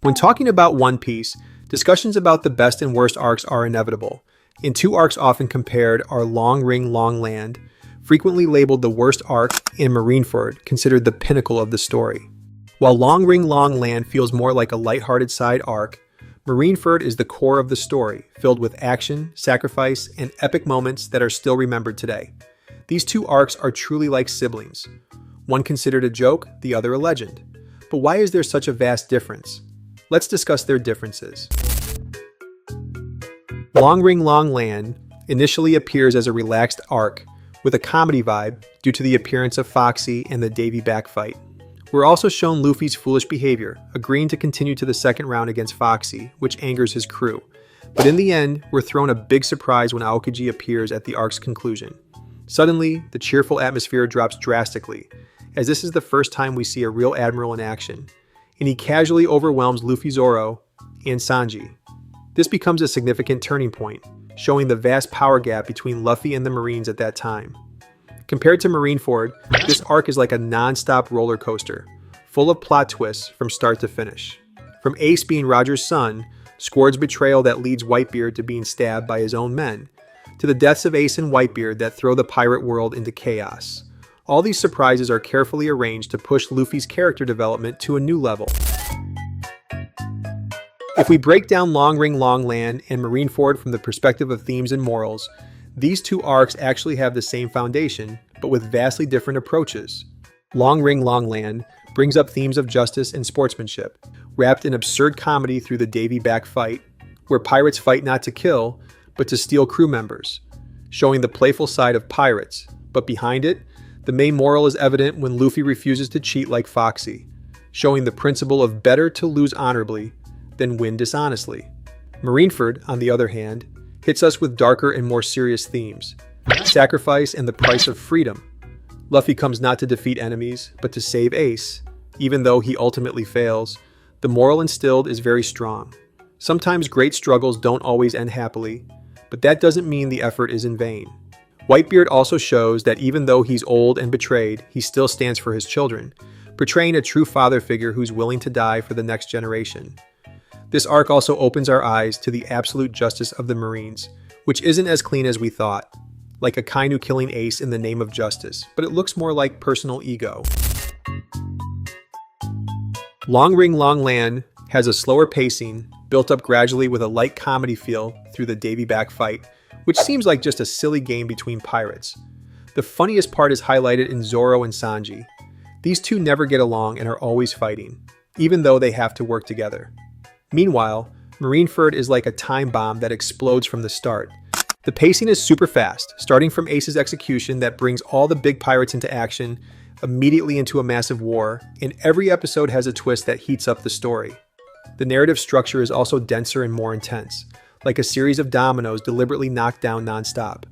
When talking about One Piece, discussions about the best and worst arcs are inevitable, and two arcs often compared are Long Ring Long Land, frequently labeled the worst arc, and Marineford, considered the pinnacle of the story. While Long Ring Long Land feels more like a lighthearted side arc, Marineford is the core of the story, filled with action, sacrifice, and epic moments that are still remembered today. These two arcs are truly like siblings. One considered a joke, the other a legend. But why is there such a vast difference? Let's discuss their differences. Long Ring Long Land initially appears as a relaxed arc, with a comedy vibe due to the appearance of Foxy and the Davy back fight. We're also shown Luffy's foolish behavior, agreeing to continue to the second round against Foxy, which angers his crew. But in the end, we're thrown a big surprise when Aokiji appears at the arc's conclusion. Suddenly, the cheerful atmosphere drops drastically, as this is the first time we see a real admiral in action, and he casually overwhelms Luffy, Zoro, and Sanji. This becomes a significant turning point, showing the vast power gap between Luffy and the Marines at that time. Compared to Marineford, this arc is like a non-stop roller coaster, full of plot twists from start to finish. From Ace being Roger's son, Squard's betrayal that leads Whitebeard to being stabbed by his own men, to the deaths of Ace and Whitebeard that throw the pirate world into chaos. All these surprises are carefully arranged to push Luffy's character development to a new level. If we break down Long Ring Long Land and Marineford from the perspective of themes and morals, these two arcs actually have the same foundation, but with vastly different approaches. Long Ring Long Land brings up themes of justice and sportsmanship, wrapped in absurd comedy through the Davy back fight, where pirates fight not to kill, but to steal crew members, showing the playful side of pirates, but behind it, the main moral is evident when Luffy refuses to cheat like Foxy, showing the principle of better to lose honorably than win dishonestly. Marineford, on the other hand, hits us with darker and more serious themes, sacrifice and the price of freedom. Luffy comes not to defeat enemies, but to save Ace. Even though he ultimately fails, the moral instilled is very strong. Sometimes great struggles don't always end happily, but that doesn't mean the effort is in vain. Whitebeard also shows that even though he's old and betrayed, he still stands for his children, portraying a true father figure who's willing to die for the next generation. This arc also opens our eyes to the absolute justice of the Marines, which isn't as clean as we thought, like Akainu killing Ace in the name of justice, but it looks more like personal ego. Long Ring Long Land has a slower pacing, built up gradually with a light comedy feel through the Davy back fight, which seems like just a silly game between pirates. The funniest part is highlighted in Zoro and Sanji. These two never get along and are always fighting, even though they have to work together. Meanwhile, Marineford is like a time bomb that explodes from the start. The pacing is super fast, starting from Ace's execution that brings all the big pirates into action, immediately into a massive war, and every episode has a twist that heats up the story. The narrative structure is also denser and more intense, like a series of dominoes deliberately knocked down non-stop.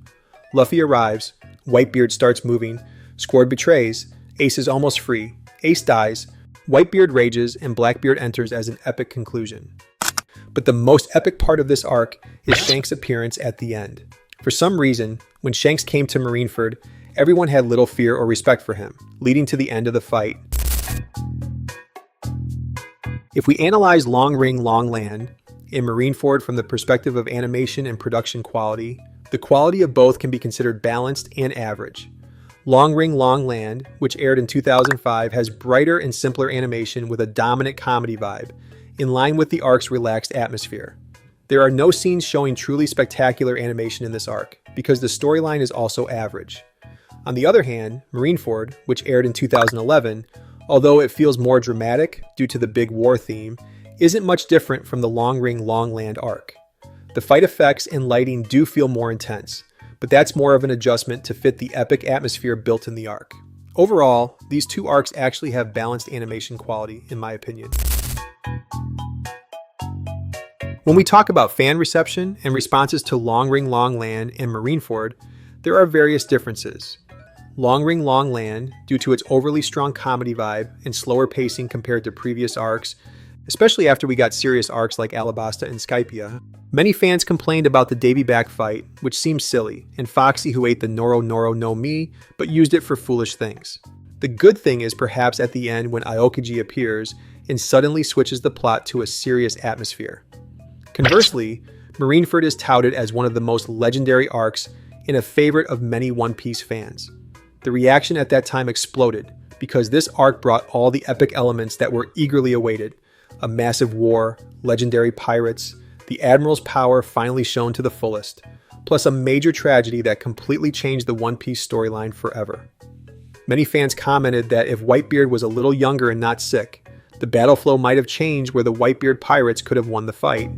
Luffy arrives, Whitebeard starts moving, Squard betrays, Ace is almost free, Ace dies, Whitebeard rages, and Blackbeard enters as an epic conclusion. But the most epic part of this arc is Shanks' appearance at the end. For some reason, when Shanks came to Marineford, everyone had little fear or respect for him, leading to the end of the fight. If we analyze Long Ring Long Land and Marineford from the perspective of animation and production quality, the quality of both can be considered balanced and average. Long Ring Long Land, which aired in 2005, has brighter and simpler animation with a dominant comedy vibe, in line with the arc's relaxed atmosphere. There are no scenes showing truly spectacular animation in this arc, because the storyline is also average. On the other hand, Marineford, which aired in 2011, although it feels more dramatic due to the big war theme, isn't much different from the Long Ring Long Land arc. The fight effects and lighting do feel more intense, but that's more of an adjustment to fit the epic atmosphere built in the arc. Overall, these two arcs actually have balanced animation quality, in my opinion. When we talk about fan reception and responses to Long Ring Long Land and Marineford, there are various differences. Long Ring Long Land, due to its overly strong comedy vibe and slower pacing compared to previous arcs, especially after we got serious arcs like Alabasta and Skypia. Many fans complained about the Davy back fight, which seemed silly, and Foxy who ate the Noro Noro no Mi, but used it for foolish things. The good thing is perhaps at the end when Aokiji appears, and suddenly switches the plot to a serious atmosphere. Conversely, Marineford is touted as one of the most legendary arcs and a favorite of many One Piece fans. The reaction at that time exploded because this arc brought all the epic elements that were eagerly awaited: a massive war, legendary pirates, the Admiral's power finally shown to the fullest, plus a major tragedy that completely changed the One Piece storyline forever. Many fans commented that if Whitebeard was a little younger and not sick, the battle flow might have changed where the Whitebeard pirates could have won the fight.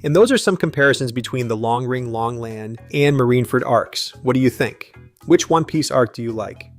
And those are some comparisons between the Long Ring Long Land and Marineford arcs. What do you think? Which One Piece arc do you like?